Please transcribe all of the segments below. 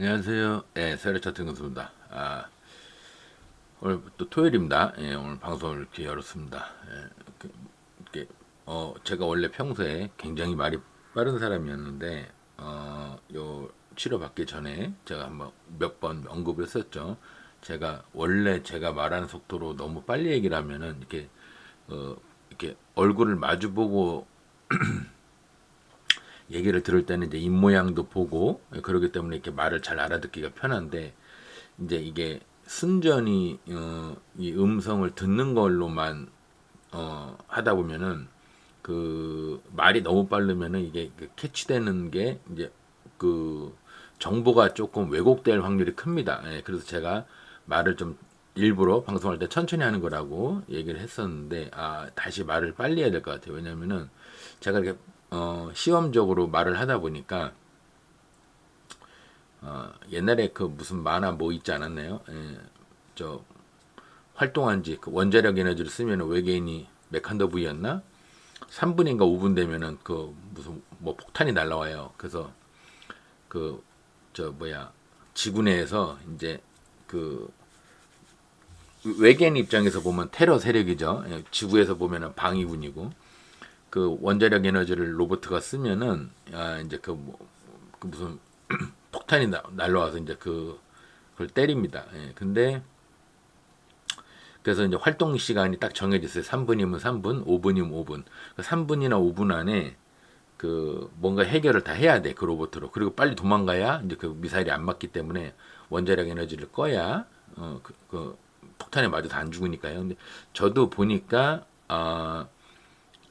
안녕하세요. 예, 세례차 등근수입니다. 오늘 또 토요일입니다. 예, 오늘 방송을 이렇게 열었습니다. 예, 이렇게, 제가 원래 평소에 굉장히 말이 빠른 사람이었는데, 요 치료받기 전에 제가 한번 몇 번 언급을 했었죠. 원래 제가 말하는 속도로 너무 빨리 얘기를 하면은, 이렇게 얼굴을 마주보고 얘기를 들을 때는 이제 입모양도 보고, 그러기 때문에 이렇게 말을 잘 알아듣기가 편한데, 이제 이게 순전히 이 음성을 듣는 걸로만 하다 보면은 그 말이 너무 빠르면은 이게 그 캐치되는 게 이제 그 정보가 조금 왜곡될 확률이 큽니다. 예, 그래서 제가 말을 좀 일부러 방송할 때 천천히 하는 거라고 얘기를 했었는데, 다시 말을 빨리 해야 될 것 같아요. 왜냐면은 제가 이렇게 시험적으로 말을 하다 보니까 옛날에 그 무슨 만화 뭐 있지 않았나요? 예, 저 활동한 지 그 원자력 에너지를 쓰면 외계인이 메칸더 V였나? 3분인가 5분 되면은 그 무슨 뭐 폭탄이 날라와요. 그래서 그 저 뭐야 지구 내에서 이제 그 외계인 입장에서 보면 테러 세력이죠. 예, 지구에서 보면은 방위군이고 그 원자력 에너지를 로버트가 쓰면은 이제 그 무슨 폭탄이 날라와서 이제 그걸 때립니다. 예, 근데 그래서 이제 활동 시간이 딱 정해졌어요. 3분이면 3분, 5분이면 5분. 3분이나 5분 안에 그 뭔가 해결을 다 해야 돼. 그 로봇으로. 그리고 빨리 도망가야 이제 그 미사일이 안 맞기 때문에 원자력 에너지를 꺼야 그 폭탄에 맞아서 안 죽으니까요. 근데 저도 보니까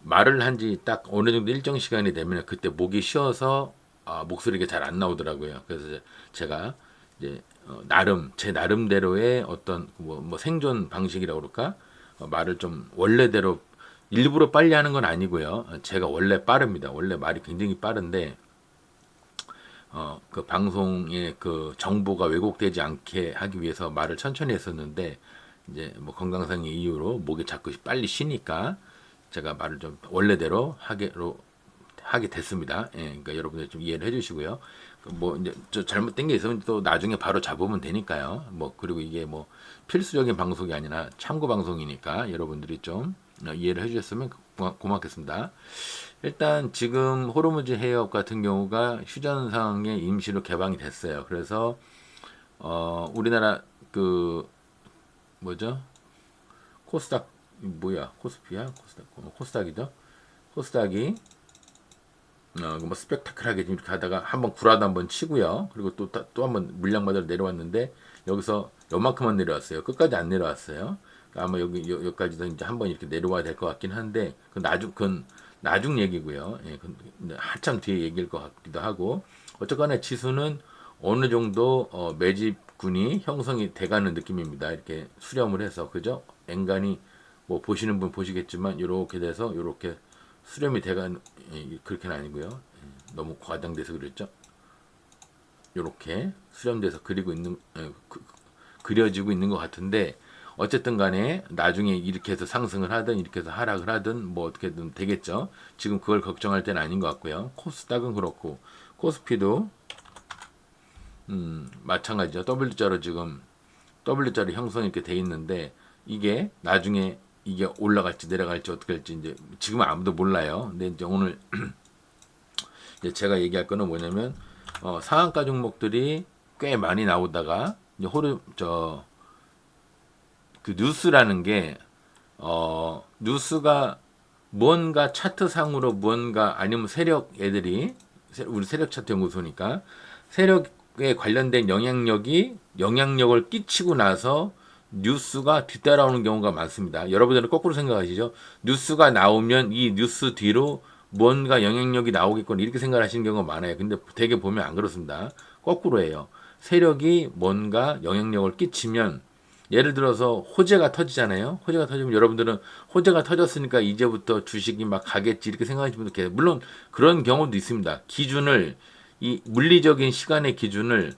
말을 한 지 딱 어느 정도 일정 시간이 되면 그때 목이 쉬어서 목소리가 잘 안 나오더라고요. 그래서 제가 이제 나름 제 나름대로의 어떤 뭐 생존 방식이라고 그럴까 말을 좀 원래대로 일부러 빨리 하는 건 아니고요. 제가 원래 빠릅니다. 원래 말이 굉장히 빠른데 그 방송의 그 정보가 왜곡되지 않게 하기 위해서 말을 천천히 했었는데 이제 뭐 건강상의 이유로 목이 자꾸 빨리 쉬니까 제가 말을 좀 원래대로 하게 됐습니다. 예, 그러니까 여러분들 좀 이해를 해주시고요. 뭐 이제 저 잘못된 게 있으면 또 나중에 바로 잡으면 되니까요. 뭐 그리고 이게 뭐 필수적인 방송이 아니라 참고 방송이니까 여러분들이 좀 이해를 해주셨으면 고맙겠습니다. 일단 지금 호르무즈 해협 같은 경우가 휴전상에 임시로 개방이 됐어요. 그래서 우리나라 그 뭐죠? 코스닥 뭐야? 코스피야? 코스닥이죠? 코스닥이 뭐 스펙타클하게 이렇게 하다가 한번 구라도 한번 치고요. 그리고 또 한번 물량 마저 내려왔는데 여기서 요만큼만 내려왔어요. 끝까지 안 내려왔어요. 그러니까 아마 여기까지도 이제 한번 이렇게 내려와야 될 것 같긴 한데 그건 나중 얘기고요. 예, 한참 뒤에 얘기일 것 같기도 하고 어쨌거나 지수는 어느 정도 매집군이 형성이 돼가는 느낌입니다. 이렇게 수렴을 해서 그죠? 엔간히 뭐 보시는 분 보시겠지만 이렇게 돼서 이렇게 수렴이 돼간 그렇게는 아니고요. 너무 과장돼서 그랬죠. 이렇게 수렴돼서 그려지고 있는 것 같은데 어쨌든 간에 나중에 이렇게 해서 상승을 하든 이렇게 해서 하락을 하든 뭐 어떻게든 되겠죠. 지금 그걸 걱정할 때는 아닌 것 같고요. 코스닥은 그렇고 코스피도 마찬가지죠. W자로 지금 W자로 형성이 이렇게 돼 있는데 이게 나중에 이게 올라갈지 내려갈지 어떻게 할지 이제 지금은 아무도 몰라요. 근데 이제 오늘 이제 제가 얘기할 거는 뭐냐면 상한가 종목들이 꽤 많이 나오다가 이제 그 뉴스라는 게 뉴스가 무언가 차트상으로 무언가 아니면 우리 세력 차트 연구소니까 세력에 관련된 영향력을 끼치고 나서 뉴스가 뒤따라오는 경우가 많습니다. 여러분들은 거꾸로 생각하시죠? 뉴스가 나오면 이 뉴스 뒤로 뭔가 영향력이 나오겠거나 이렇게 생각하시는 경우가 많아요. 근데 되게 보면 안 그렇습니다. 거꾸로예요. 세력이 뭔가 영향력을 끼치면 예를 들어서 호재가 터지잖아요. 호재가 터지면 여러분들은 호재가 터졌으니까 이제부터 주식이 막 가겠지 이렇게 생각하시는 분도 계세요. 물론 그런 경우도 있습니다. 이 물리적인 시간의 기준을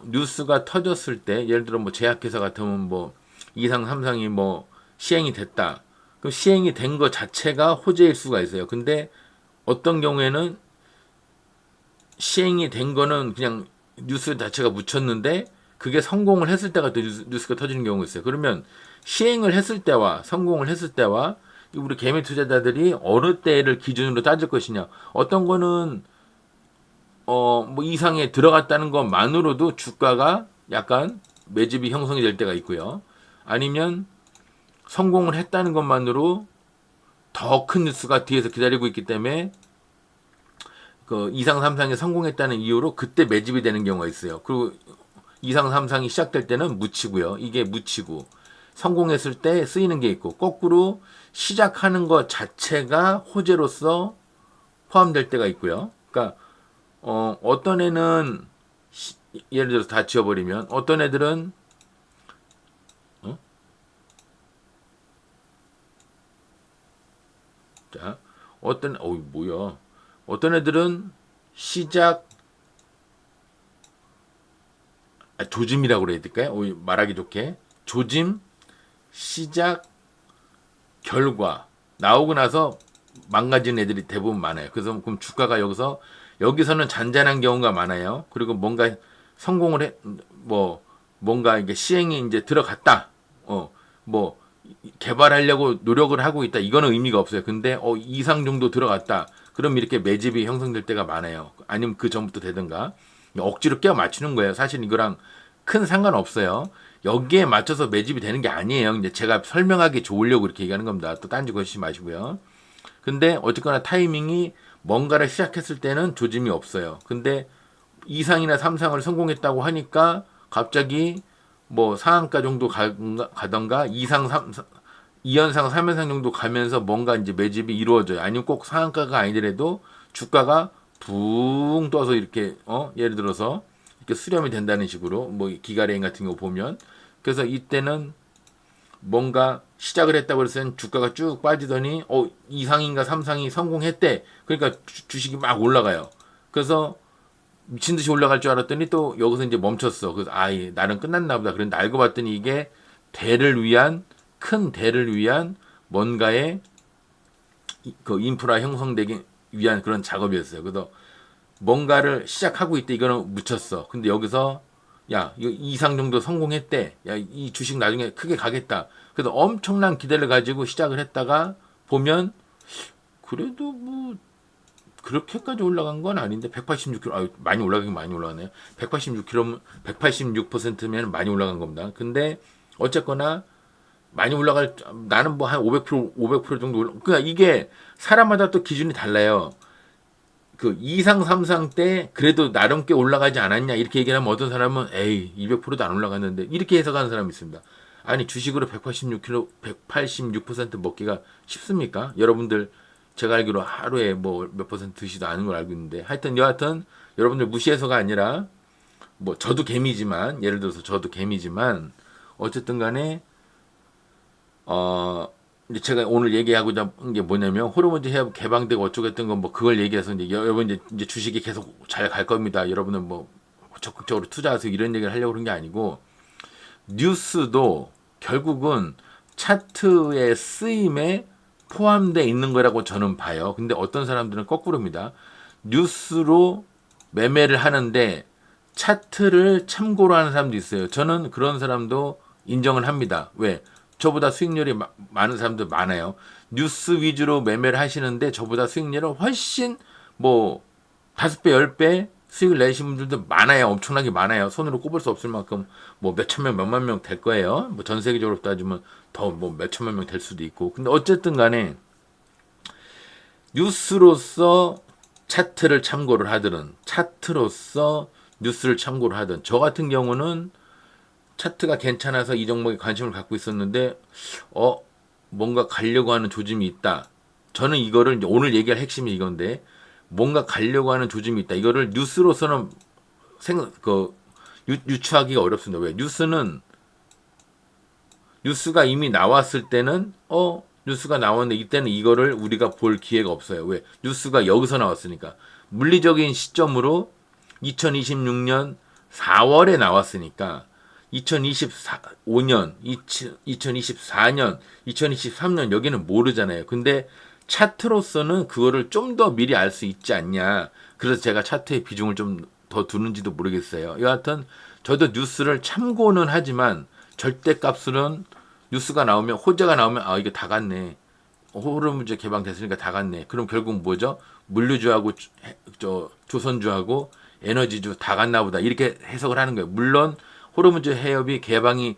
뉴스가 터졌을 때 예를 들어 뭐 제약회사 같으면 뭐 2상, 3상이 뭐 시행이 됐다. 그럼 시행이 된 것 자체가 호재일 수가 있어요. 근데 어떤 경우에는 시행이 된 거는 그냥 뉴스 자체가 묻혔는데 그게 성공을 했을 때가 또 뉴스가 터지는 경우가 있어요. 그러면 시행을 했을 때와 성공을 했을 때와 우리 개미 투자자들이 어느 때를 기준으로 따질 것이냐. 어떤 거는 뭐 이상에 들어갔다는 것만으로도 주가가 약간 매집이 형성이 될 때가 있고요. 아니면 성공을 했다는 것만으로 더 큰 뉴스가 뒤에서 기다리고 있기 때문에 그 2상 3상에 성공했다는 이유로 그때 매집이 되는 경우가 있어요. 그리고 2상 3상이 시작될 때는 묻히고요. 이게 묻히고 성공했을 때 쓰이는 게 있고 거꾸로 시작하는 것 자체가 호재로서 포함될 때가 있고요. 그러니까 어떤 애는 예를 들어서 다 지워버리면 어떤 애들은 어? 자 뭐야 어떤 애들은 시작 조짐이라고 그래야 될까요? 말하기 좋게 조짐 시작 결과 나오고 나서 망가진 애들이 대부분 많아요. 그래서 그럼 주가가 여기서는 잔잔한 경우가 많아요. 그리고 뭔가 성공을 뭔가 이게 시행이 이제 들어갔다. 뭐 개발하려고 노력을 하고 있다. 이거는 의미가 없어요. 근데 이상 정도 들어갔다. 그럼 이렇게 매집이 형성될 때가 많아요. 아니면 그 전부터 되든가 억지로 껴 맞추는 거예요. 사실 이거랑 큰 상관없어요. 여기에 맞춰서 매집이 되는 게 아니에요. 이제 제가 설명하기 좋으려고 이렇게 얘기하는 겁니다. 또 딴지 거시지 마시고요. 근데 어쨌거나 타이밍이 뭔가를 시작했을 때는 조짐이 없어요. 근데 2상이나 3상을 성공했다고 하니까 갑자기 뭐 상한가 정도 가던가 2상 3 2연상 3연상 정도 가면서 뭔가 이제 매집이 이루어져요. 아니면 꼭 상한가가 아니더라도 주가가 붕 떠서 이렇게 예를 들어서 이렇게 수렴이 된다는 식으로 뭐 기가레인 같은 거 보면 그래서 이때는 뭔가 시작을 했다고 해서 주가가 쭉 빠지더니 2상인가 3상이 성공했대. 그러니까 주식이 막 올라가요. 그래서 미친 듯이 올라갈 줄 알았더니 또 여기서 이제 멈췄어. 그래서 나는 끝났나 보다. 그런데 알고 봤더니 이게 큰 대를 위한 뭔가의 그 인프라 형성되기 위한 그런 작업이었어요. 그래서 뭔가를 시작하고 있대. 이거는 묻혔어. 근데 여기서 야, 이거 이상 정도 성공했대. 야, 이 주식 나중에 크게 가겠다. 그래서 엄청난 기대를 가지고 시작을 했다가 보면 그래도 뭐 그렇게까지 올라간 건 아닌데 186kg 많이 올라가긴 많이 올라가네요. 186kg 186%면 많이 올라간 겁니다. 근데 어쨌거나 많이 올라갈 나는 뭐 한 500% 정도 그러니까 이게 사람마다 또 기준이 달라요. 그 2상 3상 때 그래도 나름 꽤 올라가지 않았냐 이렇게 얘기하면 어떤 사람은 에이 200%도 안 올라갔는데 이렇게 해석하는 사람이 있습니다. 아니 주식으로 186kg 186% 먹기가 쉽습니까? 여러분들 제가 알기로 하루에 뭐 몇 퍼센트 드시도 않은 걸 알고 있는데 하여튼 여하튼 여러분들 무시해서가 아니라 뭐 저도 개미지만 예를 들어서 저도 개미지만 어쨌든 간에 이제 제가 오늘 얘기하고자 한 게 뭐냐면 호르무즈 해협 개방되고 어쩌겠던 건 뭐 그걸 얘기해서 이제 여러분 이제 주식이 계속 잘 갈 겁니다. 여러분은 뭐 적극적으로 투자하세요 이런 얘기를 하려고 그런 게 아니고 뉴스도 결국은 차트의 쓰임에 포함되어 있는 거라고 저는 봐요. 근데 어떤 사람들은 거꾸로입니다. 뉴스로 매매를 하는데 차트를 참고로 하는 사람도 있어요. 저는 그런 사람도 인정을 합니다. 왜? 저보다 수익률이 많은 사람들 많아요. 뉴스 위주로 매매를 하시는데 저보다 수익률은 훨씬 뭐 5배, 10배 수익을 내신 분들도 많아요. 엄청나게 많아요. 손으로 꼽을 수 없을 만큼 뭐 몇천 명, 몇만 명 될 거예요. 뭐 전 세계적으로 따지면 더 뭐 몇천만 명 될 수도 있고. 근데 어쨌든 간에 뉴스로서 차트를 참고를 하든 차트로서 뉴스를 참고를 하든 저 같은 경우는 차트가 괜찮아서 이 종목에 관심을 갖고 있었는데 뭔가 가려고 하는 조짐이 있다. 저는 이거를 오늘 얘기할 핵심이 이건데 뭔가 가려고 하는 조짐이 있다. 이거를 뉴스로서는 유추하기가 어렵습니다. 왜? 뉴스가 이미 나왔을 때는 뉴스가 나왔는데 이때는 이거를 우리가 볼 기회가 없어요. 왜? 뉴스가 여기서 나왔으니까. 물리적인 시점으로 2026년 4월에 나왔으니까 2025년, 2024년, 2023년 여기는 모르잖아요. 근데 차트로서는 그거를 좀 더 미리 알 수 있지 않냐. 그래서 제가 차트의 비중을 좀 더 두는지도 모르겠어요. 여하튼 저도 뉴스를 참고는 하지만 절대값으로는 뉴스가 나오면 호재가 나오면 아 이게 다 갔네. 호르무즈 개방됐으니까 다 갔네. 그럼 결국 뭐죠? 물류주하고 조선주하고 에너지주 다 갔나 보다. 이렇게 해석을 하는 거예요. 물론 호르무즈 해협이 개방이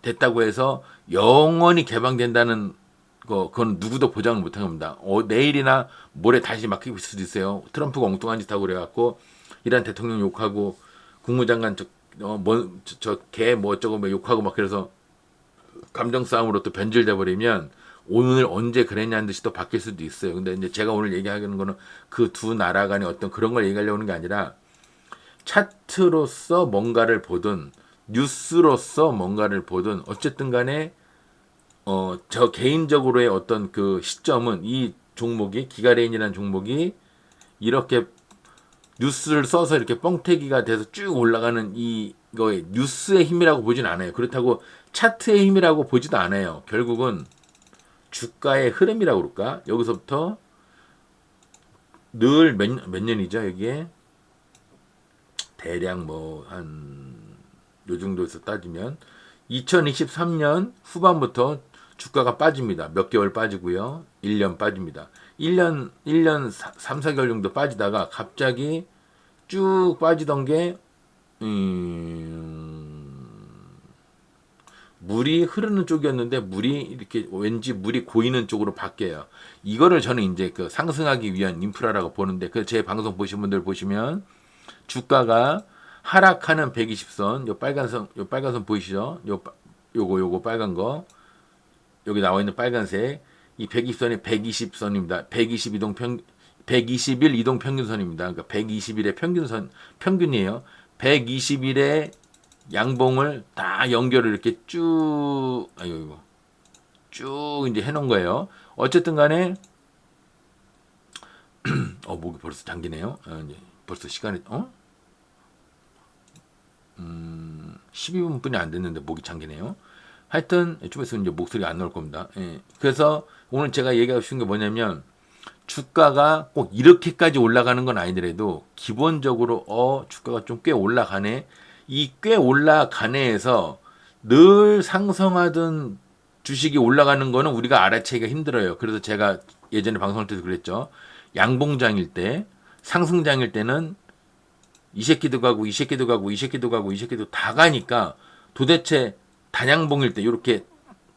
됐다고 해서 영원히 개방된다는 그건 누구도 보장을 못한 겁니다. 내일이나 모레 다시 막힐 수도 있어요. 트럼프가 엉뚱한 짓 하고 그래갖고 이란 대통령 욕하고 국무장관 저개 뭐 어쩌고 뭐 욕하고 막 그래서 감정 싸움으로 또 변질돼 버리면 오늘 언제 그랬냐는 듯이 또 바뀔 수도 있어요. 근데 이제 제가 오늘 얘기하는 거는 그 두 나라 간의 어떤 그런 걸 얘기하려고 하는 게 아니라 차트로서 뭔가를 보든 뉴스로서 뭔가를 보든 어쨌든 간에 저 개인적으로의 어떤 그 시점은 이 종목이 기가레인이라는 종목이 이렇게 뉴스를 써서 이렇게 뻥튀기가 돼서 쭉 올라가는 이거의 뉴스의 힘이라고 보진 않아요. 그렇다고 차트의 힘이라고 보지도 않아요. 결국은 주가의 흐름이라고 그럴까? 여기서부터 늘 몇 년이죠, 여기에? 대략 뭐, 요 정도에서 따지면 2023년 후반부터 주가가 빠집니다. 몇 개월 빠지고요. 1년 빠집니다. 1년 3, 4개월 정도 빠지다가 갑자기 쭉 빠지던 게, 물이 흐르는 쪽이었는데 물이 이렇게 왠지 물이 고이는 쪽으로 바뀌어요. 이거를 저는 이제 그 상승하기 위한 인프라라고 보는데 그 제 방송 보신 분들 보시면 주가가 하락하는 120선 요 빨간선 보이시죠? 요거 빨간 거 여기 나와 있는 빨간색 이 120선이 120선입니다. 121 이동 평균선입니다. 그러니까 120일의 평균이에요. 120일의 양봉을 다 연결을 이렇게 쭉 이제 해놓은 거예요. 어쨌든 간에 목이 벌써 잠기네요. 이제 벌써 시간이 12분뿐이 안 됐는데 목이 잠기네요. 하여튼 좀 있으면 이제 목소리가 안 나올 겁니다. 예. 그래서 오늘 제가 얘기하고 싶은 게 뭐냐면 주가가 꼭 이렇게까지 올라가는 건 아니더라도 기본적으로 주가가 좀 꽤 올라가네. 이 꽤 올라가네에서 늘 상승하던 주식이 올라가는 거는 우리가 알아채기가 힘들어요. 그래서 제가 예전에 방송할 때도 그랬죠. 양봉장일 때, 상승장일 때는 이 새끼도 가고 이 새끼도 가고 이 새끼도 가고 이 새끼도 다 가니까 도대체 단양봉일 때 이렇게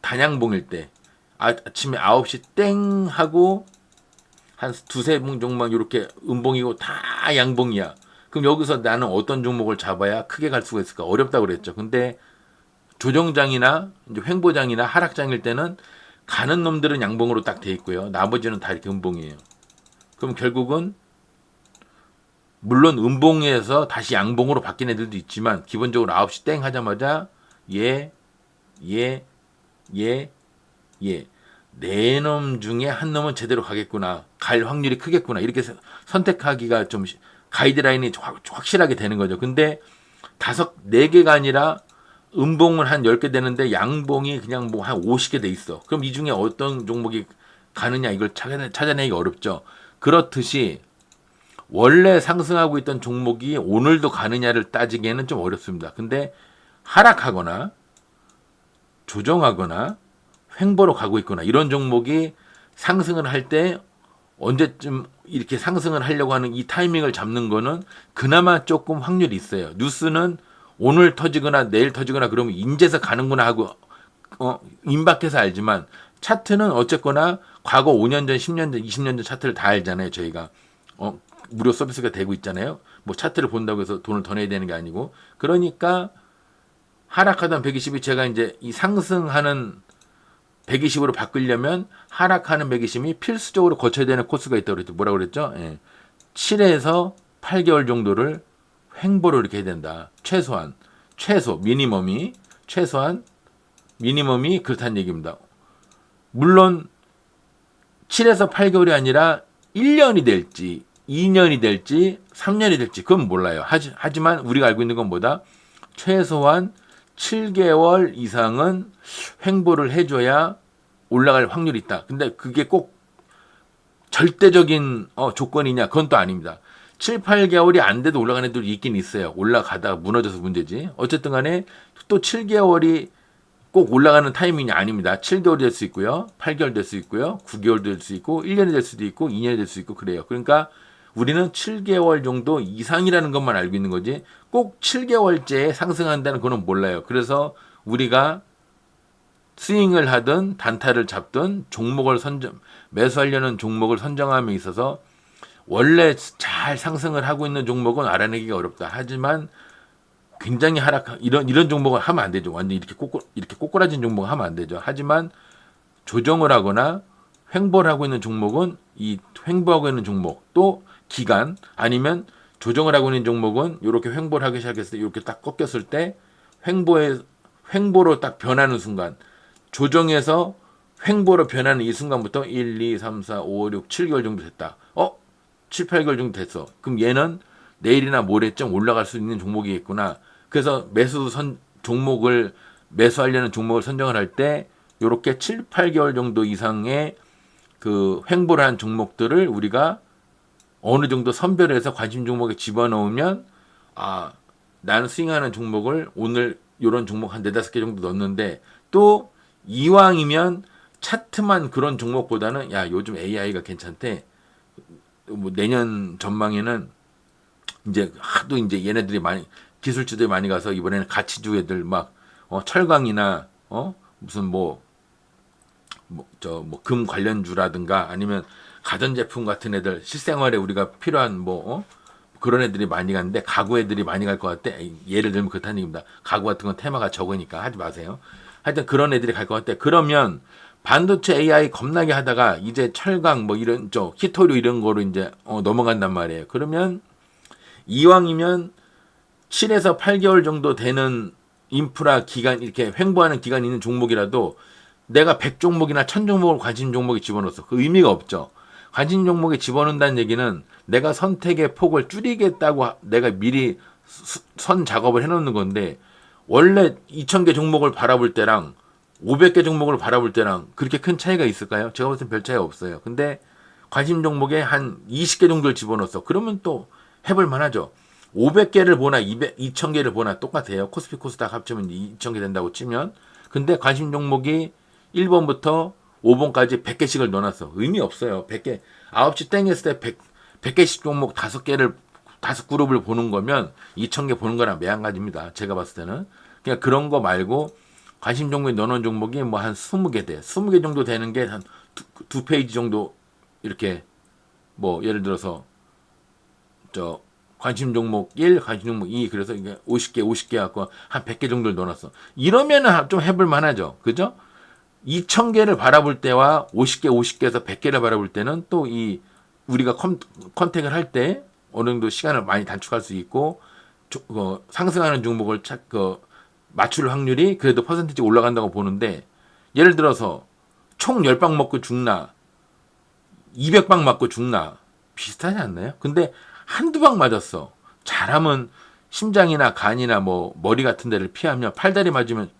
단양봉일 때 아침에 9시 땡 하고 한 두세 봉 종만 이렇게 음봉이고 다 양봉이야. 그럼 여기서 나는 어떤 종목을 잡아야 크게 갈 수가 있을까? 어렵다고 그랬죠. 근데 조정장이나 이제 횡보장이나 하락장일 때는 가는 놈들은 양봉으로 딱 돼 있고요. 나머지는 다 이렇게 음봉이에요. 그럼 결국은 물론 음봉에서 다시 양봉으로 바뀐 애들도 있지만 기본적으로 9시 땡 하자마자 네 놈 중에 한 놈은 제대로 가겠구나. 갈 확률이 크겠구나. 이렇게 선택하기가 좀 가이드라인이 확실하게 되는 거죠. 근데 4개가 아니라 음봉은 한 10개 되는데 양봉이 그냥 뭐 한 50개 돼 있어. 그럼 이 중에 어떤 종목이 가느냐 이걸 찾아내기가 어렵죠. 그렇듯이 원래 상승하고 있던 종목이 오늘도 가느냐를 따지기에는 좀 어렵습니다. 근데 하락하거나 조정하거나 횡보로 가고 있거나 이런 종목이 상승을 할 때 언제쯤 이렇게 상승을 하려고 하는 이 타이밍을 잡는 거는 그나마 조금 확률이 있어요. 뉴스는 오늘 터지거나 내일 터지거나 그러면 인제서 가는구나 하고 임박해서 알지만 차트는 어쨌거나 과거 5년 전, 10년 전, 20년 전 차트를 다 알잖아요. 저희가 무료 서비스가 되고 있잖아요. 뭐 차트를 본다고 해서 돈을 더 내야 되는 게 아니고 그러니까 하락하던 120이 제가 이제 이 상승하는 120으로 바꾸려면 하락하는 120이 필수적으로 거쳐야 되는 코스가 있다고 그랬죠. 뭐라고 그랬죠? 7에서 8개월 정도를 횡보를 이렇게 해야 된다. 미니멈이 그렇다는 얘기입니다. 물론 7에서 8개월이 아니라 1년이 될지 2년이 될지 3년이 될지 그건 몰라요. 하지만 우리가 알고 있는 건 뭐다? 최소한 7개월 이상은 횡보를 해줘야 올라갈 확률이 있다. 근데 그게 꼭 절대적인 조건이냐? 그건 또 아닙니다. 7, 8개월이 안 돼도 올라가는 애들이 있긴 있어요. 올라가다가 무너져서 문제지. 어쨌든 간에 또 7개월이 꼭 올라가는 타이밍이 아닙니다. 7개월이 될 수 있고요. 8개월 될 수 있고요. 9개월 될 수 있고 1년이 될 수도 있고 2년이 될 수 있고 그래요. 그러니까 우리는 7개월 정도 이상이라는 것만 알고 있는 거지 꼭 7개월째에 상승한다는 거는 몰라요. 그래서 우리가 스윙을 하든 단타를 잡든 종목을 매수하려는 종목을 선정함에 있어서 원래 잘 상승을 하고 있는 종목은 알아내기가 어렵다. 하지만 굉장히 이런 종목을 하면 안 되죠. 완전 이렇게 꼬꾸라진 종목을 하면 안 되죠. 하지만 조정을 하거나 횡보를 하고 있는 종목은 이 횡보하고 있는 종목 또 기간 아니면 조정을 하고 있는 종목은 이렇게 횡보를 하기 시작했을 때 이렇게 딱 꺾였을 때 횡보로 딱 변하는 순간 조정에서 횡보로 변하는 이 순간부터 1, 2, 3, 4, 5, 6, 7개월 정도 됐다. 7, 8개월 정도 됐어. 그럼 얘는 내일이나 모레쯤 올라갈 수 있는 종목이겠구나. 그래서 종목을 매수하려는 종목을 선정을 할 때 이렇게 7, 8개월 정도 이상의 그 횡보를 한 종목들을 우리가 어느 정도 선별해서 관심 종목에 집어넣으면 나는 스윙하는 종목을 오늘 이런 종목 한 4-5개 정도 넣었는데 또 이왕이면 차트만 그런 종목보다는 야 요즘 AI가 괜찮대. 뭐 내년 전망에는 이제 하도 이제 얘네들이 기술주들이 많이 가서 이번에는 가치주 애들 막 철강이나 무슨 금 관련주라든가 아니면 가전제품 같은 애들 실생활에 우리가 필요한 그런 애들이 많이 가는데 가구 애들이 많이 갈 것 같아. 예를 들면 그렇다는 얘기입니다. 가구 같은 건 테마가 적으니까 하지 마세요. 하여튼 그런 애들이 갈 것 같아. 그러면 반도체 AI 겁나게 하다가 이제 철강 이런 히토류 이런 거로 이제 넘어간단 말이에요. 그러면 이왕이면 7에서 8개월 정도 되는 인프라 기간 이렇게 횡보하는 기간이 있는 종목이라도 내가 100종목이나 1000종목을 관심 종목에 집어넣었어. 그 의미가 없죠. 관심 종목에 집어넣는다는 얘기는 내가 선택의 폭을 줄이겠다고 내가 미리 선 작업을 해놓는 건데 원래 2000개 종목을 바라볼 때랑 500개 종목을 바라볼 때랑 그렇게 큰 차이가 있을까요? 제가 볼 땐 별 차이가 없어요. 근데 관심 종목에 한 20개 정도를 집어넣었어. 그러면 또 해볼 만하죠. 500개를 보나 2000개를 보나 똑같아요. 코스피 코스닥 합치면 2000개 된다고 치면. 근데 관심 종목이 1번부터 5번까지 100개씩을 넣어놨어. 의미 없어요. 100개. 9시 땡 했을 때 100개씩 종목 5그룹을 보는 거면 2000개 보는 거랑 매한가지입니다. 제가 봤을 때는. 그냥 그런 거 말고 관심 종목에 넣어놓은 종목이 한 20개 돼. 20개 정도 되는 게 한 두 페이지 정도 이렇게 예를 들어서 관심 종목 1, 관심 종목 2 그래서 이게 50개 갖고 한 100개 정도를 넣어놨어. 이러면은 좀 해볼 만하죠. 그죠? 2000개를 바라볼 때와 50개에서 100개를 바라볼 때는 또 우리가 컨택을 할 때 어느 정도 시간을 많이 단축할 수 있고 상승하는 종목을 맞출 확률이 그래도 퍼센티지 올라간다고 보는데 예를 들어서 총 10방 먹고 죽나 200방 맞고 죽나 비슷하지 않나요? 근데 한두 방 맞았어. 잘하면 심장이나 간이나 머리 같은 데를 피하면 팔다리 맞으면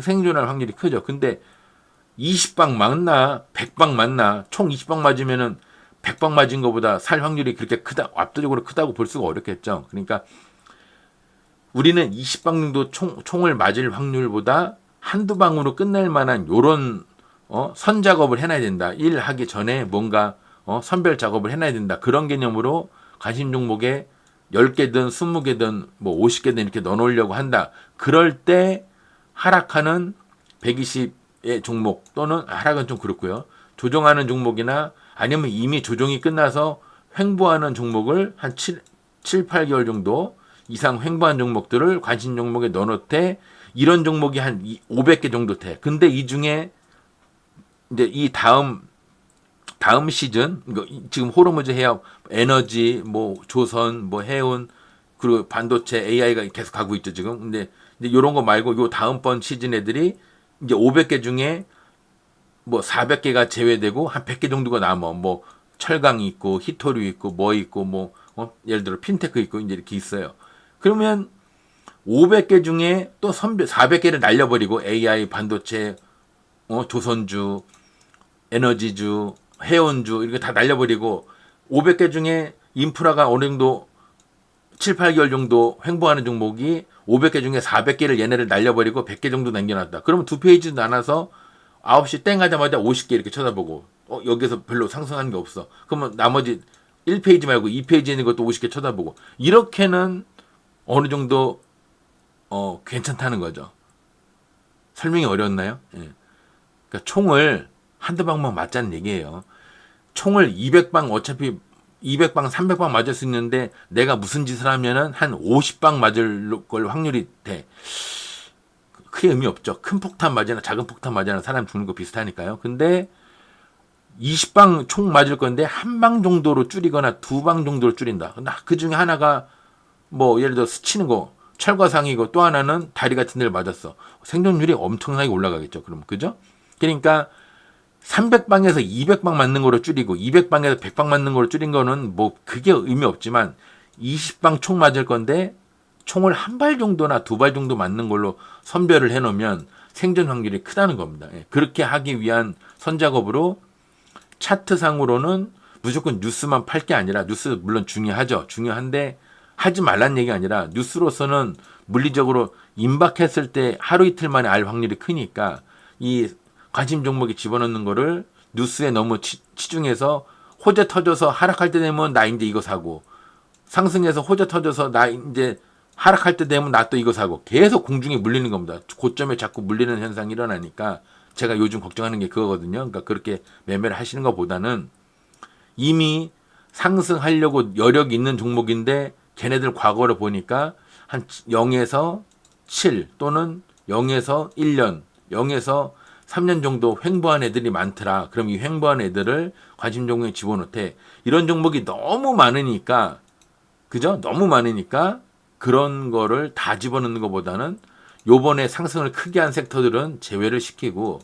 생존할 확률이 크죠. 근데 20방 맞나 100방 맞나 총 20방 맞으면은 100방 맞은 것보다 살 확률이 그렇게 압도적으로 크다고 볼 수가 어렵겠죠. 그러니까 우리는 20방 정도 총을 맞을 확률보다 한두 방으로 끝낼 만한 요런 선 작업을 해놔야 된다. 일 하기 전에 뭔가 선별 작업을 해놔야 된다. 그런 개념으로 관심 종목에 10개든 20개든 50개든 이렇게 넣어놓으려고 한다. 그럴 때 하락하는 120의 종목 또는 하락은 좀 그렇고요. 조정하는 종목이나 아니면 이미 조정이 끝나서 횡보하는 종목을 한 7, 8개월 정도 이상 횡보한 종목들을 관심 종목에 넣어놓되 이런 종목이 한 500개 정도 돼. 근데 이 중에 이제 이 다음 시즌 지금 호르무즈 해역 에너지 조선 해운 그리고 반도체 AI가 계속 가고 있죠 지금. 근데 이런 거 말고 요 다음번 시즌 애들이 이제 500개 중에 400개가 제외되고 한 100개 정도가 남아. 철강이 있고 히토류 있고 있고 예를 들어 핀테크 있고 이제 이렇게 있어요. 그러면 500개 중에 또 400개를 날려버리고 AI 반도체 조선주 에너지주 해운주 이렇게 다 날려버리고 500개 중에 인프라가 어느 정도 7, 8개월 정도 횡보하는 종목이 500개 중에 400개를 얘네를 날려버리고 100개 정도 남겨놨다. 그러면 두 페이지 나눠서 9시 땡 하자마자 50개 이렇게 쳐다보고 여기서 별로 상승하는 게 없어. 그러면 나머지 1페이지 말고 2페이지에 있는 것도 50개 쳐다보고 이렇게는 어느 정도 괜찮다는 거죠. 설명이 어려웠나요? 예. 그러니까 총을 한두 방만 맞자는 얘기예요. 총을 200방 어차피 200방, 300방 맞을 수 있는데 내가 무슨 짓을 하면은 한 50방 맞을 걸 확률이 돼. 크게 의미 없죠. 큰 폭탄 맞으나 작은 폭탄 맞으나 사람 죽는 거 비슷하니까요. 근데 20방 총 맞을 건데 한 방 정도로 줄이거나 두 방 정도로 줄인다. 그 중에 하나가 뭐 예를 들어 스치는 거 철과상이고 또 하나는 다리 같은 데를 맞았어. 생존율이 엄청나게 올라가겠죠. 그럼 그죠? 그러니까 300방에서 200방 맞는 거로 줄이고 200방에서 100방 맞는 거로 줄인 거는 뭐 그게 의미 없지만 20방 총 맞을 건데 총을 한 발 정도나 두 발 정도 맞는 걸로 선별을 해놓으면 생존 확률이 크다는 겁니다. 그렇게 하기 위한 선작업으로 차트상으로는 무조건 뉴스만 팔 게 아니라 뉴스 물론 중요하죠. 중요한데 하지 말란 얘기가 아니라 뉴스로서는 물리적으로 임박했을 때 하루 이틀 만에 알 확률이 크니까 이 관심 종목에 집어넣는 거를 뉴스에 너무 치중해서 호재 터져서 하락할 때 되면 나 이제 이거 사고 상승해서 호재 터져서 나 이제 하락할 때 되면 나 또 이거 사고 계속 공중에 물리는 겁니다. 고점에 자꾸 물리는 현상이 일어나니까 제가 요즘 걱정하는 게 그거거든요. 그러니까 그렇게 매매를 하시는 것보다는 이미 상승하려고 여력이 있는 종목인데 걔네들 과거를 보니까 한 0에서 7 또는 0에서 1년, 0에서 3년 정도 횡보한 애들이 많더라. 그럼 이 횡보한 애들을 관심 종목에 집어넣되 이런 종목이 너무 많으니까 그죠? 너무 많으니까 그런 거를 다 집어넣는 것보다는 요번에 상승을 크게 한 섹터들은 제외를 시키고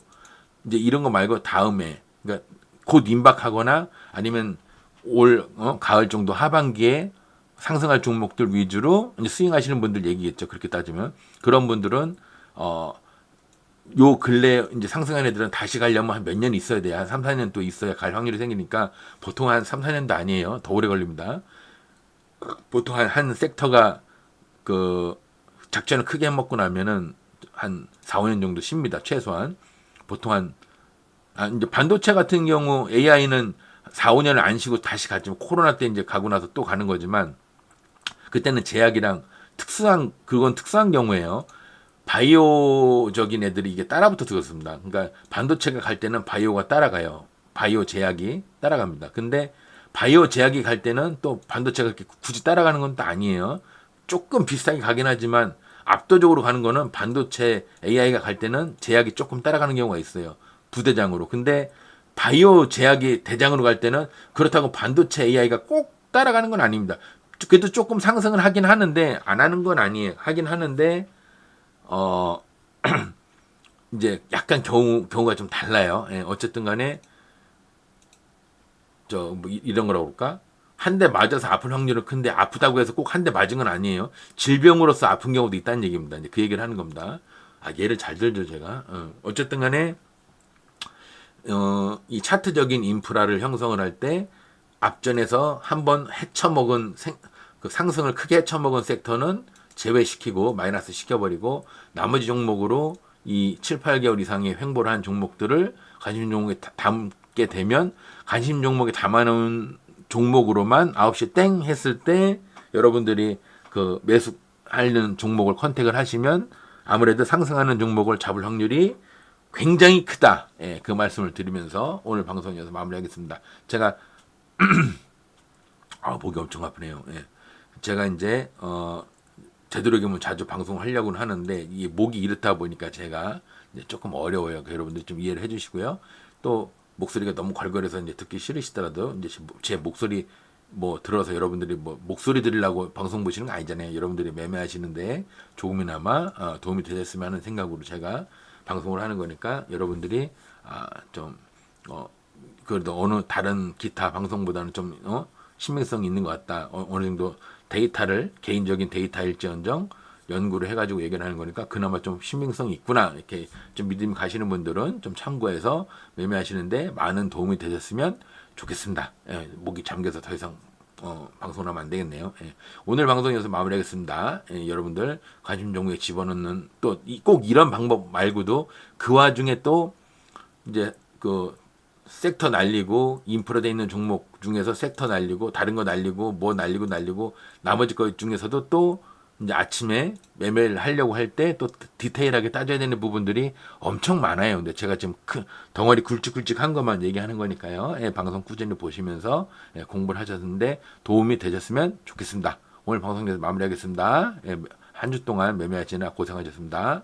이제 이런 거 말고 다음에 그러니까 곧 임박하거나 아니면 올 가을 정도 하반기에 상승할 종목들 위주로 이제 스윙하시는 분들 얘기겠죠. 그렇게 따지면 그런 분들은 요 근래 이제 상승한 애들은 다시 가려면 한 몇 년 있어야 돼요. 한 3, 4년 또 있어야 갈 확률이 생기니까 보통 한 3, 4년도 아니에요. 더 오래 걸립니다. 보통 한 섹터가 그 작전을 크게 해먹고 나면은 한 4, 5년 정도 쉽니다. 최소한. 보통 이제 반도체 같은 경우 AI는 4, 5년을 안 쉬고 다시 갔지만 코로나 때 이제 가고 나서 또 가는 거지만 그때는 제약이랑 그건 특수한 경우예요. 바이오적인 애들이 이게 따라붙어 들었습니다. 그러니까 반도체가 갈 때는 바이오가 따라가요. 바이오 제약이 따라갑니다. 근데 바이오 제약이 갈 때는 또 반도체가 굳이 따라가는 건 또 아니에요. 조금 비슷하게 가긴 하지만 압도적으로 가는 거는 반도체 AI가 갈 때는 제약이 조금 따라가는 경우가 있어요. 부대장으로. 근데 바이오 제약이 대장으로 갈 때는 그렇다고 반도체 AI가 꼭 따라가는 건 아닙니다. 그래도 조금 상승을 하긴 하는데 안 하는 건 아니에요. 하긴 하는데 이제 약간 경우가 좀 달라요. 예, 어쨌든 간에 뭐 이런 거라고 볼까? 한 대 맞아서 아플 확률은 큰데 아프다고 해서 꼭 한 대 맞은 건 아니에요. 질병으로서 아픈 경우도 있다는 얘기입니다. 이제 그 얘기를 하는 겁니다. 예를 잘 들죠, 제가. 어쨌든 간에 이 차트적인 인프라를 형성을 할 때 앞전에서 한번 그 상승을 크게 헤쳐먹은 섹터는 제외시키고 마이너스 시켜버리고 나머지 종목으로 이 7, 8개월 이상의 횡보를 한 종목들을 관심 종목에 담게 되면 관심 종목에 담아놓은 종목으로만 9시 땡 했을 때 여러분들이 그 매수하는 종목을 컨택을 하시면 아무래도 상승하는 종목을 잡을 확률이 굉장히 크다. 예, 그 말씀을 드리면서 오늘 방송에서 마무리하겠습니다. 제가 목이 엄청 아프네요. 예. 제가 이제 되도록이면 자주 방송을 하려고는 하는데 이 목이 이렇다 보니까 제가 이제 조금 어려워요. 여러분들 좀 이해를 해주시고요. 또 목소리가 너무 걸걸해서 이제 듣기 싫으시더라도 이제 제 목소리 뭐 들어서 여러분들이 뭐 목소리 들으려고 방송 보시는 거 아니잖아요. 여러분들이 매매하시는데 조금이나마 도움이 되셨으면 하는 생각으로 제가 방송을 하는 거니까 여러분들이 좀 그래도 어느 다른 기타 방송보다는 좀 신빙성이 있는 것 같다. 어느 정도 데이터를 개인적인 데이터일지언정 연구를 해가지고 얘기를 하는 거니까 그나마 좀 신빙성이 있구나 이렇게 좀 믿음이 가시는 분들은 좀 참고해서 매매하시는데 많은 도움이 되셨으면 좋겠습니다. 예, 목이 잠겨서 더 이상 방송을 하면 안 되겠네요. 예. 오늘 방송 여기서 마무리하겠습니다. 예, 여러분들 관심 종목에 집어넣는 또 꼭 이런 방법 말고도 그 와중에 또 이제 그 섹터 날리고 인프라돼 있는 종목 중에서 섹터 날리고 다른 거 날리고 뭐 날리고 나머지 거 중에서도 또 이제 아침에 매매를 하려고 할 때 또 디테일하게 따져야 되는 부분들이 엄청 많아요. 근데 제가 지금 큰 덩어리 굵직굵직한 것만 얘기하는 거니까요. 예, 방송 꾸준히 보시면서 예, 공부를 하셨는데 도움이 되셨으면 좋겠습니다. 오늘 방송 여기서 마무리하겠습니다. 예, 한 주 동안 매매하시느라 고생하셨습니다.